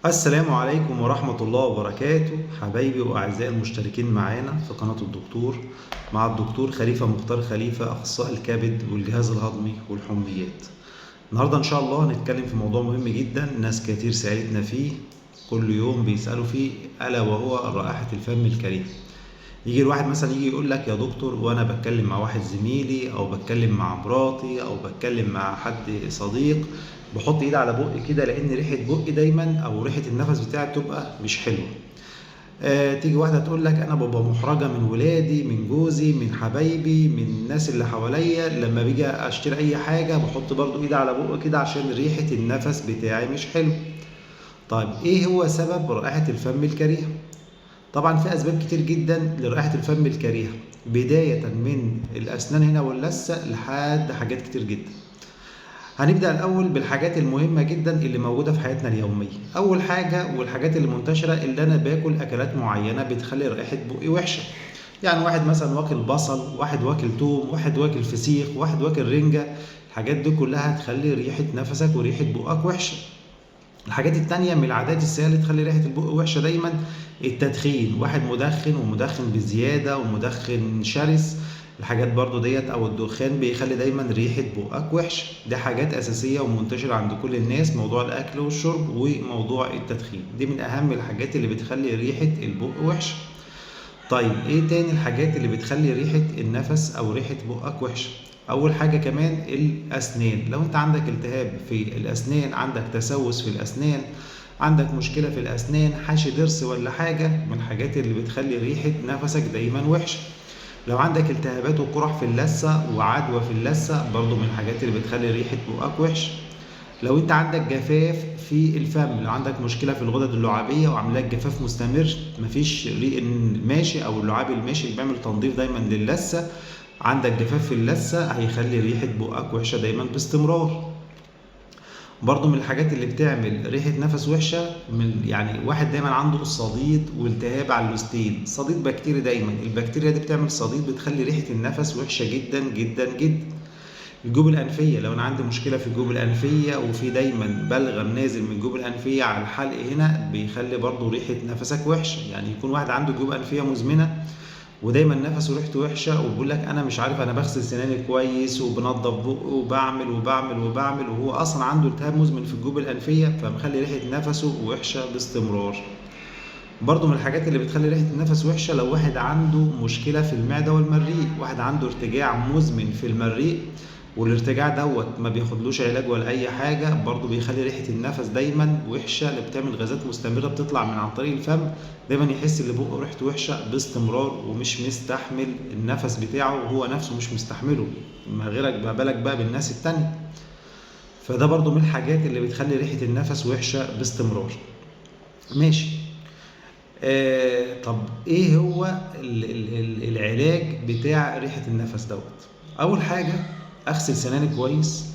السلام عليكم ورحمة الله وبركاته حبايبي وأعزائي المشتركين معانا في قناة الدكتور مع الدكتور خليفة مختار خليفة أخصائي الكبد والجهاز الهضمي والحميات. النهاردة إن شاء الله هنتكلم في موضوع مهم جدا ناس كتير سألتنا فيه كل يوم بيسألوا فيه، ألا وهو رائحة الفم الكريه. يجي الواحد مثلا يجي يقول لك يا دكتور وانا بتكلم مع واحد زميلي او بتكلم مع مراتي او بتكلم مع حد صديق، بحط ايدي على بقي كده لان ريحه بقي دايما او ريحه النفس بتاعي بتبقى مش حلوه. تيجي واحده تقول لك انا ببقى محرجه من ولادي، من جوزي، من حبايبي، من الناس اللي حواليا، لما بيجي اشتري اي حاجه بحط برضو ايدي على بقي كده عشان ريحه النفس بتاعي مش حلو. طيب ايه هو سبب رائحه الفم الكريهه؟ طبعا في اسباب كتير جدا لرائحه الفم الكريهه، بدايه من الاسنان هنا واللثه لحد حاجات كتير جدا. هنبدا الاول بالحاجات المهمه جدا اللي موجوده في حياتنا اليوميه. اول حاجه والحاجات اللي منتشره اللي انا باكل اكلات معينه بتخلي رائحه بقي وحشه. يعني واحد مثلا واكل بصل، واحد واكل توم، واحد واكل فسيخ، واحد واكل رنجه، الحاجات دي كلها هتخلي ريحه نفسك وريحه بقك وحشه. الحاجات التانية من العادات السيئة اللي تخلي ريحة البق وحشة دايما التدخين، واحد مدخن ومدخن بزيادة ومدخن شرس، الحاجات برضو ديت او الدخان بيخلي دايما ريحة بقك وحشة. دي حاجات اساسية ومنتشرة عند كل الناس، موضوع الاكل والشرب وموضوع التدخين دي من اهم الحاجات اللي بتخلي ريحة البق وحشة. طيب ايه تاني الحاجات اللي بتخلي ريحة النفس او ريحة بقك وحشة؟ اول حاجة كمان الاسنان. لو انت عندك التهاب في الاسنان، عندك تسوس في الاسنان، عندك مشكلة في الاسنان، حاشي ضرس ولا حاجة، من الحاجات اللي بتخلي ريحة نفسك دايما وحشة. لو عندك التهابات وقرح في اللثة وعدوى في اللثة، برضو من الحاجات اللي بتخلي ريحة بقك وحشة. لو انت عندك جفاف في الفم، لو عندك مشكله في الغدد اللعابيه وعاملاك جفاف مستمر، مفيش ريق ماشي او اللعاب الماشي اللي بيعمل تنظيف دايما للثه، عندك جفاف في اللثه هيخلي ريحه بقك وحشه دايما باستمرار. برضو من الحاجات اللي بتعمل ريحه نفس وحشه، من يعني واحد دايما عنده صديد والتهاب على اللوستين، صديد بكتيري، دايما البكتيريا دي بتعمل صديد بتخلي ريحه النفس وحشه جدا جدا جدا. الجيوب الأنفية، لو أنا عندي مشكلة في الجيوب الأنفية وفي دايما بلغم نازل من الجيوب الأنفية على الحلق هنا، بيخلي برضو ريحة نفسك وحشة. يعني يكون واحد عنده جيوب أنفية مزمنة ودايما نفسه ريحته وحشة وبيقول لك أنا مش عارف، أنا بغسل سناني كويس وبنضف بقه وبعمل وبعمل وبعمل، وهو أصلا عنده التهاب مزمن في الجيوب الأنفية فمخلي ريحة نفسه وحشة باستمرار. برضو من الحاجات اللي بتخلي ريحة النفس وحشة لو واحد عنده مشكلة في المعدة والمريء، واحد عنده ارتجاع مزمن في المريء والارتجاع دوت ما بياخدلوش علاج ولا اي حاجه، برضو بيخلي ريحه النفس دايما وحشه، اللي بتعمل غازات مستمره بتطلع من عن طريق الفم، دايما يحس ان بقه ريحته وحشه باستمرار ومش مستحمل النفس بتاعه وهو نفسه مش مستحمله، ما غيرك ما بالك بقى بالناس التانية. فده برضو من الحاجات اللي بتخلي ريحه النفس وحشه باستمرار. ماشي. طب ايه هو العلاج بتاع ريحه النفس دوت؟ اول حاجه اغسل سناني كويس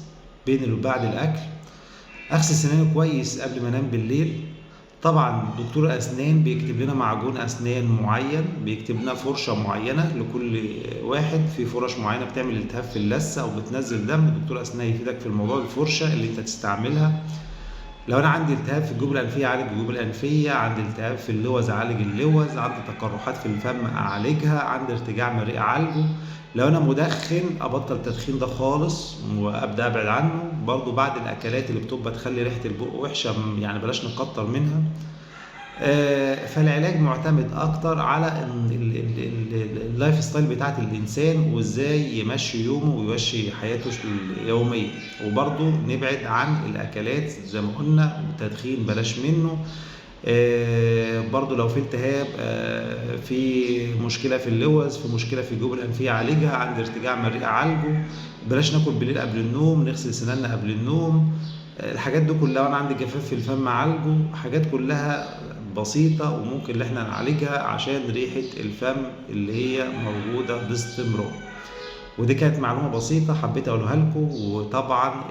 بين وبعد الاكل، اغسل سناني كويس قبل ما انام بالليل. طبعا دكتور اسنان بيكتب لنا معجون اسنان معين، بيكتب لنا فرشه معينه لكل واحد، في فرش معينه بتعمل التهاب في اللثه او بتنزل دم، دكتور اسنان يفيدك في الموضوع الفرشه اللي انت تستعملها. لو انا عندي التهاب في الجيوب الانفيه اعالج الجيوب الانفيه، عندي التهاب في اللوز اعالج اللوز، عندي تقرحات في الفم اعالجها، عندي ارتجاع مريء اعالجه. لو انا مدخن ابطل التدخين ده خالص وابدا ابعد عنه. برضو بعد الاكلات اللي بتبقى تخلي ريحه البق وحشه يعني بلاش نكتر منها. فالعلاج معتمد اكتر على اللايف ستايل بتاعت الانسان وازاي يمشي يومه ويمشي حياته اليوميه، وبرضه نبعد عن الاكلات زي ما قلنا، والتدخين بلاش منه. برضو لو في التهاب، في مشكله في اللوز، في مشكله في الجيوب الانفيه اعالجها، عندي ارتجاع مريء اعالجه. بلاش ناكل بالليل قبل النوم، نغسل سناننا قبل النوم. الحاجات دي كلها. وانا عندي جفاف في الفم اعالجه. حاجات كلها بسيطه وممكن ان احنا نعالجها عشان ريحه الفم اللي هي موجوده باستمرار. ودي كانت معلومه بسيطه حبيت اقولها لكم. وطبعا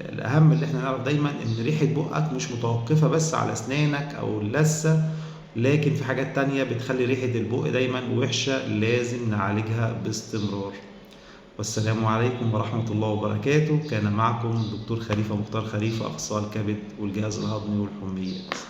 الاهم اللي احنا نعرف دايما ان ريحه بقك مش متوقفه بس على اسنانك او اللثه، لكن في حاجات تانية بتخلي ريحه البق دايما وحشه لازم نعالجها باستمرار. والسلام عليكم ورحمة الله وبركاته. كان معكم الدكتور خليفة مختار خليفة، أخصائي الكبد والجهاز الهضمي والحميات.